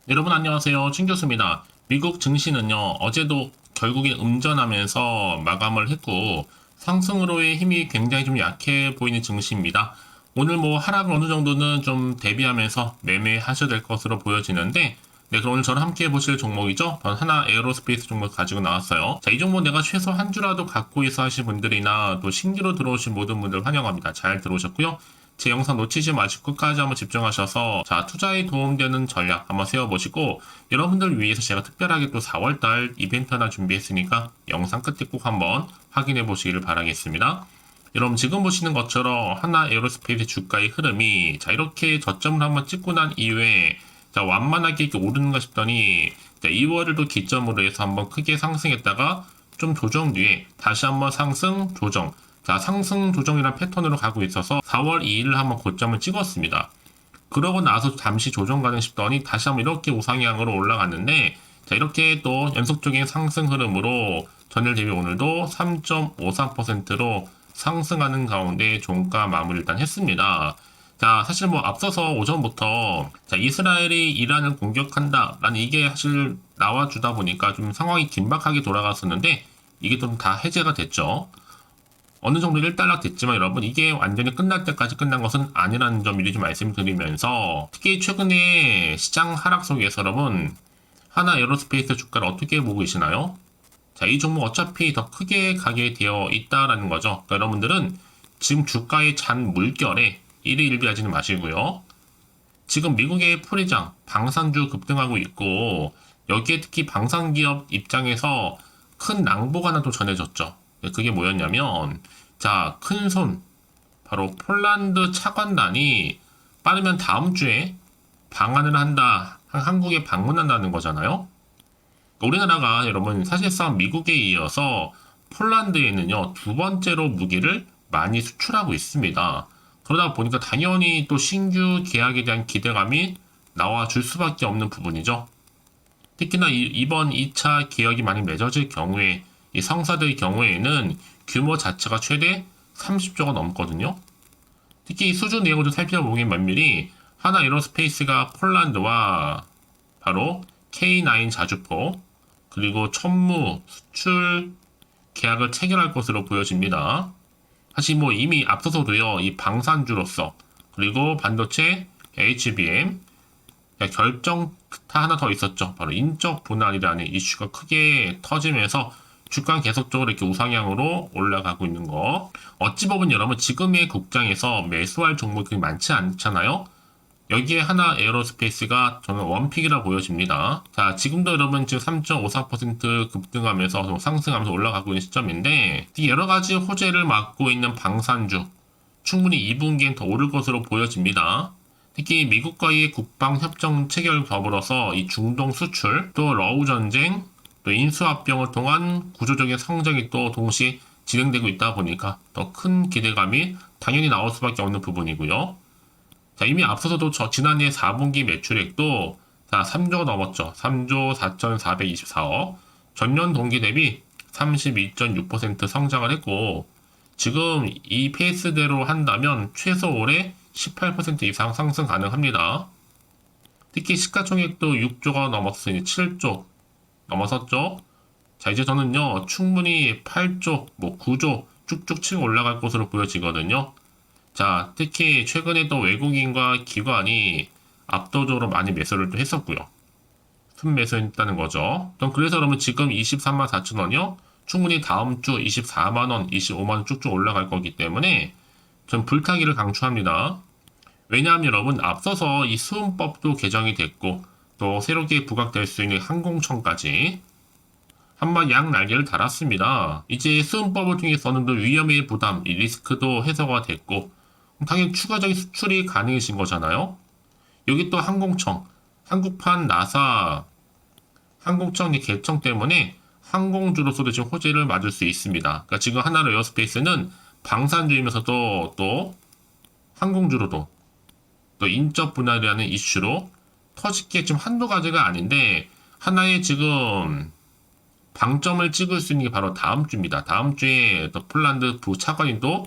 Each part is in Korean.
여러분 안녕하세요. 친 교수입니다. 미국 증시는요, 어제도 결국엔 음전하면서 마감을 했고, 상승으로의 힘이 굉장히 좀 약해 보이는 증시입니다. 오늘 뭐 하락을 어느 정도는 좀 대비하면서 매매하셔야 될 것으로 보여지는데, 네, 그럼 오늘 저랑 함께 해보실 종목이죠. 저는 하나 에어로스페이스 종목 가지고 나왔어요. 자, 이 종목 내가 최소 한 주라도 갖고 있어 하신 분들이나 또 신규로 들어오신 모든 분들 환영합니다. 잘 들어오셨고요. 제 영상 놓치지 마시고 끝까지 한번 집중하셔서 자 투자에 도움되는 전략 한번 세워보시고 여러분들 위해서 제가 특별하게 또 4월달 이벤트 하나 준비했으니까 영상 끝에 꼭 한번 확인해 보시기를 바라겠습니다. 여러분 지금 보시는 것처럼 하나 에어로스페이스 주가의 흐름이 자 이렇게 저점을 한번 찍고 난 이후에 자 완만하게 이렇게 오르는가 싶더니 자 2월을 또 기점으로 해서 한번 크게 상승했다가 좀 조정 뒤에 다시 한번 상승 조정 자, 상승 조정이란 패턴으로 가고 있어서 4월 2일을 한번 고점을 찍었습니다. 그러고 나서 잠시 조정 가능 싶더니 다시 한번 이렇게 우상향으로 올라갔는데 자, 이렇게 또 연속적인 상승 흐름으로 전일 대비 오늘도 3.53%로 상승하는 가운데 종가 마무리 일단 했습니다. 자, 사실 뭐 앞서서 오전부터 자, 이스라엘이 이란을 공격한다라는 이게 사실 나와주다 보니까 좀 상황이 긴박하게 돌아갔었는데 이게 좀 다 해제가 됐죠. 어느 정도 일단락 됐지만 여러분 이게 완전히 끝날 때까지 끝난 것은 아니라는 점 미리 좀 말씀드리면서 특히 최근에 시장 하락 속에서 여러분 하나 에어로스페이스 주가를 어떻게 보고 계시나요? 자, 이 종목 어차피 더 크게 가게 되어 있다라는 거죠. 그러니까 여러분들은 지금 주가의 잔 물결에 일희일비하지는 마시고요. 지금 미국의 풀이장 방산주 급등하고 있고 여기에 특히 방산기업 입장에서 큰 낭보가 하나 또 전해졌죠. 그게 뭐였냐면 자, 큰손 바로 폴란드 차관단이 빠르면 다음 주에 방한을 한다. 한국에 방문한다는 거잖아요. 우리나라가 여러분 사실상 미국에 이어서 폴란드에는요 두 번째로 무기를 많이 수출하고 있습니다. 그러다 보니까 당연히 또 신규 계약에 대한 기대감이 나와줄 수밖에 없는 부분이죠. 특히나 이번 2차 계약이 많이 맺어질 경우에 이 성사될 경우에는 규모 자체가 최대 30조가 넘거든요. 특히 이 수주 내용을 좀 살펴보면 면밀히 하나 에어로스페이스가 폴란드와 바로 K9 자주포 그리고 천무 수출 계약을 체결할 것으로 보여집니다. 사실 뭐 이미 앞서서도요 이 방산주로서 그리고 반도체 HBM 결정타 하나 더 있었죠. 바로 인적 분할이라는 이슈가 크게 터지면서 주가는 계속적으로 이렇게 우상향으로 올라가고 있는 거. 어찌 보면 여러분 지금의 국장에서 매수할 종목이 많지 않잖아요. 여기에 하나 에어로스페이스가 저는 원픽이라 보여집니다. 자, 지금도 여러분 지금 3.54% 급등하면서 상승하면서 올라가고 있는 시점인데 여러 가지 호재를 맡고 있는 방산주 충분히 2분기엔 더 오를 것으로 보여집니다. 특히 미국과의 국방협정 체결 더불어서 이 중동 수출 또 러우 전쟁 또 인수합병을 통한 구조적인 성장이 또 동시에 진행되고 있다 보니까 더 큰 기대감이 당연히 나올 수밖에 없는 부분이고요. 자, 이미 앞서서도 지난해 4분기 매출액도 자, 3조가 넘었죠. 3조 4,424억. 전년 동기 대비 32.6% 성장을 했고 지금 이 페이스대로 한다면 최소 올해 18% 이상 상승 가능합니다. 특히 시가총액도 6조가 넘었으니 7조 넘어섰죠. 자, 이제 저는요 충분히 8조, 뭐 9조 쭉쭉 치고 올라갈 것으로 보여지거든요. 자, 특히 최근에 또 외국인과 기관이 압도적으로 많이 매수를 또 했었고요. 순매수했다는 거죠. 그래서 그러면 지금 23만 4천 원이요. 충분히 다음 주 24만 원, 25만 원 쭉쭉 올라갈 거기 때문에 전 불타기를 강추합니다. 왜냐하면 여러분 앞서서 이 수은법도 개정이 됐고 또 새롭게 부각될 수 있는 항공청까지 한번 양 날개를 달았습니다. 이제 수은법을 통해서는 또 위험의 부담, 이 리스크도 해소가 됐고 당연히 추가적인 수출이 가능해진 거잖아요. 여기 또 항공청, 한국판 나사 항공청 개청 때문에 항공주로서도 지금 호재를 맞을 수 있습니다. 그러니까 지금 하나로 에어스페이스는 방산주이면서도 또 항공주로도 또 인적 분할이라는 이슈로 터질 게 지금 한두 가지가 아닌데 하나의 지금 방점을 찍을 수 있는 게 바로 다음 주입니다. 다음 주에 또 폴란드 부차관인도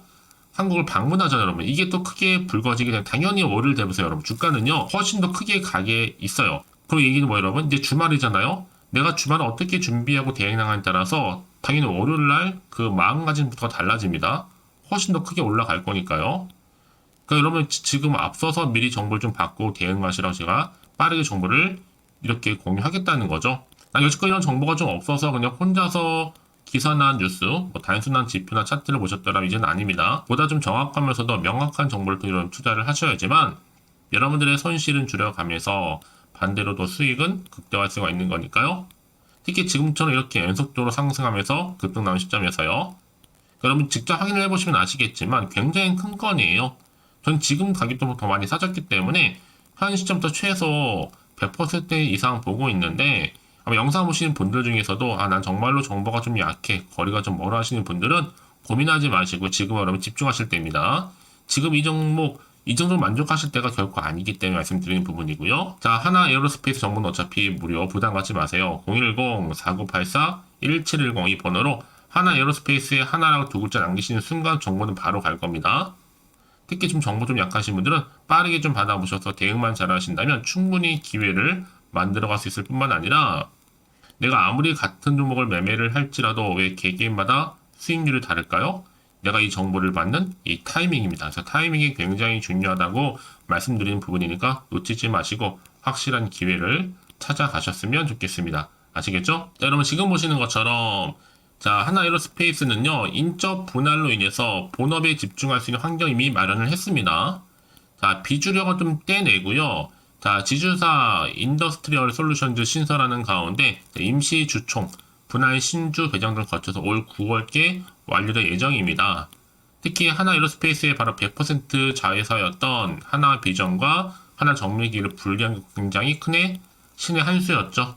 한국을 방문하잖아요, 여러분. 이게 또 크게 불거지게 되면 당연히 월요일 되면서 여러분 주가는요 훨씬 더 크게 가게 있어요. 그리고 얘기는 뭐 여러분, 이제 주말이잖아요. 내가 주말을 어떻게 준비하고 대응 나가냐에 따라서 당연히 월요일 날 그 마음가짐부터가 달라집니다. 훨씬 더 크게 올라갈 거니까요. 그러니까 여러분 지금 앞서서 미리 정보를 좀 받고 대응하시라고 제가 빠르게 정보를 이렇게 공유하겠다는 거죠. 여지껏 이런 정보가 좀 없어서 그냥 혼자서 기사나 뉴스, 뭐 단순한 지표나 차트를 보셨더라면 이제는 아닙니다. 보다 좀 정확하면서도 명확한 정보를 또 이런 투자를 하셔야지만 여러분들의 손실은 줄여가면서 반대로도 수익은 극대화할 수가 있는 거니까요. 특히 지금처럼 이렇게 연속적으로 상승하면서 급등 나온 시점에서요. 여러분 직접 확인을 해보시면 아시겠지만 굉장히 큰 건이에요. 전 지금 가격도 더 많이 싸졌기 때문에 현 시점부터 최소 100% 이상 보고 있는데 아마 영상 보시는 분들 중에서도 난 정말로 정보가 좀 약해, 거리가 좀 멀어 하시는 분들은 고민하지 마시고 지금 여러분 집중하실 때입니다. 지금 이 종목 이 정도로 만족하실 때가 결코 아니기 때문에 말씀드리는 부분이고요. 자, 하나 에어로스페이스 정보는 어차피 무료, 부담 갖지 마세요. 010-4984-1710 이 번호로 하나 에어로스페이스에 하나라고 두 글자 남기시는 순간 정보는 바로 갈 겁니다. 특히 좀 정보 좀 약하신 분들은 빠르게 좀 받아보셔서 대응만 잘 하신다면 충분히 기회를 만들어갈 수 있을 뿐만 아니라 내가 아무리 같은 종목을 매매를 할지라도 왜 개개인마다 수익률이 다를까요? 내가 이 정보를 받는 이 타이밍입니다. 그래서 타이밍이 굉장히 중요하다고 말씀드리는 부분이니까 놓치지 마시고 확실한 기회를 찾아가셨으면 좋겠습니다. 아시겠죠? 자, 여러분 지금 보시는 것처럼 자, 하나 에어로스페이스는요, 인적 분할로 인해서 본업에 집중할 수 있는 환경이 이미 마련을 했습니다. 자, 비주력은 좀 떼내고요. 자, 지주사 인더스트리얼 솔루션즈 신설하는 가운데 임시 주총, 분할 신주 배정 등 거쳐서 올 9월께 완료될 예정입니다. 특히 하나 에어로스페이스의 바로 100% 자회사였던 하나 비전과 하나 정밀기를 분리한 게 굉장히 큰 신의 한 수였죠.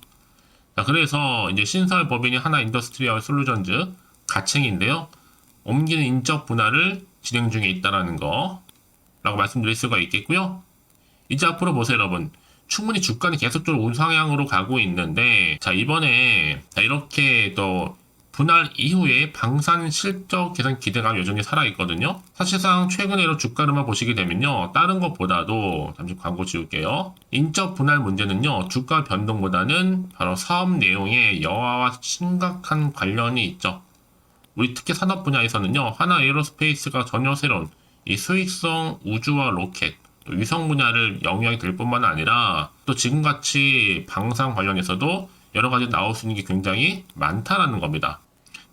자, 그래서 이제 신설 법인이 하나 인더스트리얼 솔루션즈 가칭인데요. 옮기는 인적 분할을 진행 중에 있다라는 거 라고 말씀드릴 수가 있겠고요. 이제 앞으로 보세요, 여러분. 충분히 주가는 계속적으로 우상향으로 가고 있는데 자, 이번에 이렇게 또 분할 이후에 방산 실적 개선 기대감이 여전히 살아있거든요. 사실상 최근에 주가를만 보시게 되면요, 다른 것보다도 잠시 광고 지울게요. 인적 분할 문제는요, 주가 변동보다는 바로 사업 내용의 여하와 심각한 관련이 있죠. 우리 특히 산업 분야에서는요, 하나 에어로스페이스가 전혀 새로운 이 수익성 우주와 로켓, 또 위성 분야를 영위하게 될 뿐만 아니라 또 지금같이 방산 관련해서도 여러 가지 나올 수 있는 게 굉장히 많다라는 겁니다.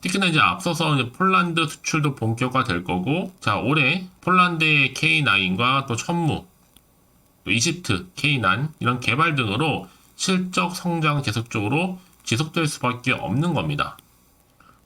특히나 이제 앞서서 이제 폴란드 수출도 본격화될 거고, 자, 올해 폴란드의 K9과 또 천무, 또 이집트 K9 이런 개발 등으로 실적 성장 계속적으로 지속될 수밖에 없는 겁니다.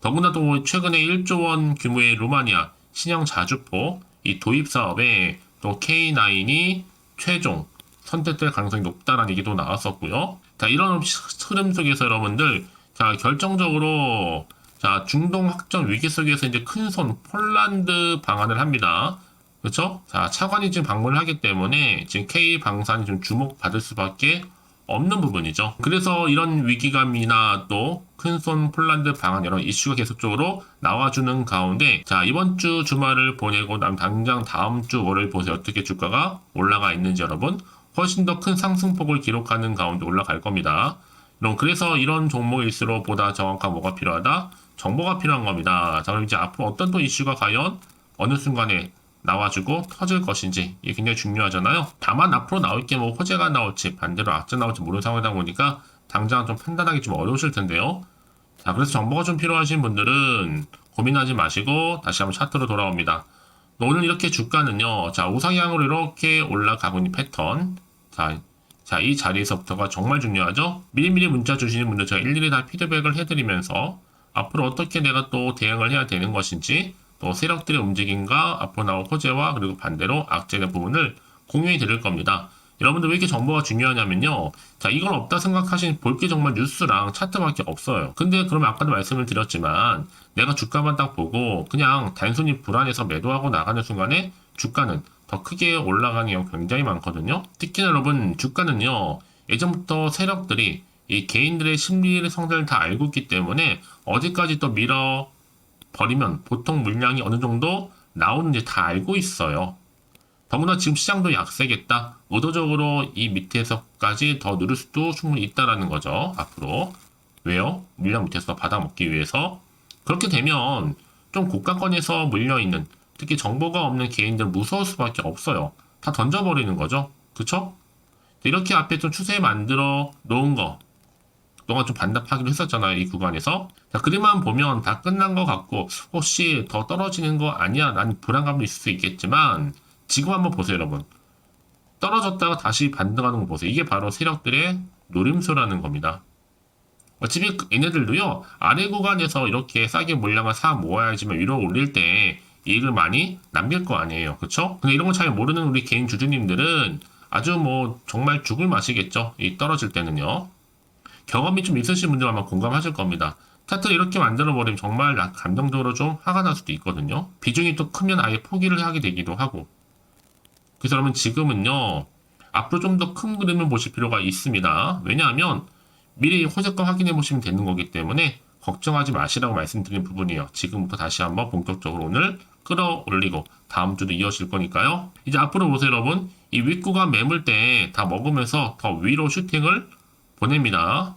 더구나 또 최근에 1조 원 규모의 루마니아 신형 자주포 이 도입 사업에 또 K9이 최종 선택될 가능성이 높다라는 얘기도 나왔었고요. 자, 이런 흐름 속에서 여러분들, 자, 결정적으로, 자, 중동 확전 위기 속에서 이제 큰손 폴란드 방한을 합니다. 그렇죠? 자, 차관이 지금 방문을 하기 때문에 지금 K 방산이 좀 주목받을 수밖에 없는 부분이죠. 그래서 이런 위기감이나 또 큰손 폴란드 방한 이런 이슈가 계속적으로 나와주는 가운데 자, 이번 주 주말을 보내고 당장 다음 주 월요일 보세요. 어떻게 주가가 올라가 있는지 여러분 훨씬 더 큰 상승폭을 기록하는 가운데 올라갈 겁니다. 그래서 이런 종목일수록 보다 정확한 뭐가 필요하다? 정보가 필요한 겁니다. 자, 그럼 이제 앞으로 어떤 또 이슈가 과연 어느 순간에 나와주고 터질 것인지 이게 굉장히 중요하잖아요. 다만 앞으로 나올 게 뭐 호재가 나올지 반대로 악재 나올지 모르는 상황이다 보니까 당장 좀 판단하기 좀 어려우실 텐데요. 자, 그래서 정보가 좀 필요하신 분들은 고민하지 마시고 다시 한번 차트로 돌아옵니다. 오늘 이렇게 주가는요, 자, 우상향으로 이렇게 올라가고 있는 패턴. 자, 이 자리에서부터가 정말 중요하죠. 미리미리 문자 주시는 분들 제가 일일이 다 피드백을 해드리면서 앞으로 어떻게 내가 또 대응을 해야 되는 것인지 또 세력들의 움직임과 앞으로 나올 호재와 그리고 반대로 악재의 부분을 공유해 드릴 겁니다. 여러분들 왜 이렇게 정보가 중요하냐면요. 자, 이건 없다 생각하시는 볼 게 정말 뉴스랑 차트밖에 없어요. 근데 그러면 아까도 말씀을 드렸지만 내가 주가만 딱 보고 그냥 단순히 불안해서 매도하고 나가는 순간에 주가는 더 크게 올라가는 경우 굉장히 많거든요. 특히나 여러분 주가는요. 예전부터 세력들이 이 개인들의 심리의 성질을 다 알고 있기 때문에 어디까지 또 밀어 버리면 보통 물량이 어느 정도 나오는지 다 알고 있어요. 더구나 지금 시장도 약세겠다. 의도적으로 이 밑에서까지 더 누를 수도 충분히 있다라는 거죠. 앞으로. 왜요? 물량 밑에서 받아먹기 위해서. 그렇게 되면 좀 고가권에서 물려있는, 특히 정보가 없는 개인들 무서울 수밖에 없어요. 다 던져버리는 거죠. 그쵸? 이렇게 앞에 좀 추세 만들어 놓은 거 그동안 좀 반납하기로 했었잖아요. 이 구간에서. 자, 그림만 보면 다 끝난 것 같고 혹시 더 떨어지는 거 아니야? 라는 불안감도 있을 수 있겠지만 지금 한번 보세요, 여러분. 떨어졌다가 다시 반등하는 거 보세요. 이게 바로 세력들의 노림수라는 겁니다. 어차피 얘네들도요, 아래 구간에서 이렇게 싸게 물량을 사 모아야지만 위로 올릴 때 이익을 많이 남길 거 아니에요. 그쵸? 근데 이런 거 잘 모르는 우리 개인 주주님들은 아주 뭐 정말 죽을 맛이겠죠. 이 떨어질 때는요. 경험이 좀 있으신 분들 아마 공감하실 겁니다. 차트 이렇게 만들어버리면 정말 감정적으로 좀 화가 날 수도 있거든요. 비중이 또 크면 아예 포기를 하게 되기도 하고. 그래서 여러분 지금은요, 앞으로 좀 더 큰 그림을 보실 필요가 있습니다. 왜냐하면 미리 호재가 확인해 보시면 되는 거기 때문에 걱정하지 마시라고 말씀드린 부분이에요. 지금부터 다시 한번 본격적으로 오늘 끌어올리고 다음 주도 이어질 거니까요. 이제 앞으로 보세요, 여러분. 이 윗구간 매물대 다 먹으면서 더 위로 슈팅을 보냅니다.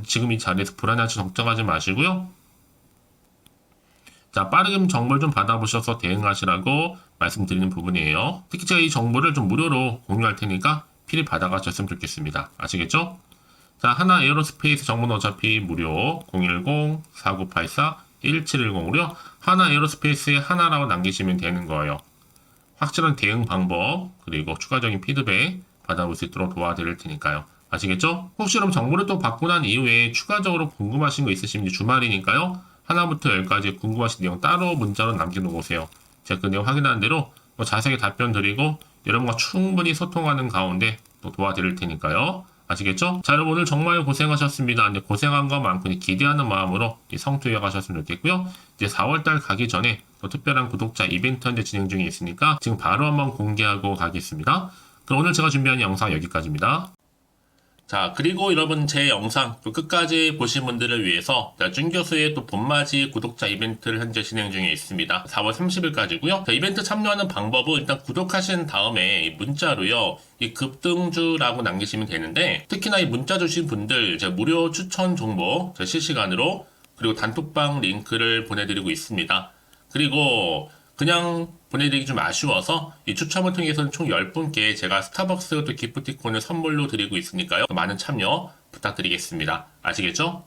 지금 이 자리에서 불안해하지 걱정하지 마시고요. 자, 빠르게 정보를 좀 받아보셔서 대응하시라고 말씀드리는 부분이에요. 특히 제가 이 정보를 좀 무료로 공유할 테니까 필히 받아가셨으면 좋겠습니다. 아시겠죠? 자, 하나 에어로스페이스 정보는 어차피 무료 010-4984-1710으로요. 하나 에어로스페이스에 하나라고 남기시면 되는 거예요. 확실한 대응 방법 그리고 추가적인 피드백 받아볼 수 있도록 도와드릴 테니까요. 아시겠죠? 혹시 그럼 정보를 또 받고 난 이후에 추가적으로 궁금하신 거 있으시면 주말이니까요. 하나부터 열까지 궁금하신 내용 따로 문자로 남겨놓으세요. 제가 그 내용 확인하는 대로 자세하게 답변 드리고 여러분과 충분히 소통하는 가운데 또 도와드릴 테니까요. 아시겠죠? 자, 여러분 오늘 정말 고생하셨습니다. 근데 고생한 것만큼 기대하는 마음으로 성투해 가셨으면 좋겠고요. 이제 4월달 가기 전에 또 특별한 구독자 이벤트 현재 진행 중에 있으니까 지금 바로 한번 공개하고 가겠습니다. 그럼 오늘 제가 준비한 영상 여기까지입니다. 자, 그리고 여러분 제 영상 또 끝까지 보신 분들을 위해서 준 교수의 또 봄맞이 구독자 이벤트를 현재 진행 중에 있습니다. 4월 30일까지고요. 이벤트 참여하는 방법은 일단 구독하신 다음에 문자로요. 이 급등주라고 남기시면 되는데 특히나 이 문자 주신 분들 제가 무료 추천 정보 실시간으로 그리고 단톡방 링크를 보내드리고 있습니다. 그리고 그냥 보내드리기 좀 아쉬워서 이 추첨을 통해서는 총 10분께 제가 스타벅스 또 기프티콘을 선물로 드리고 있으니까요. 많은 참여 부탁드리겠습니다. 아시겠죠?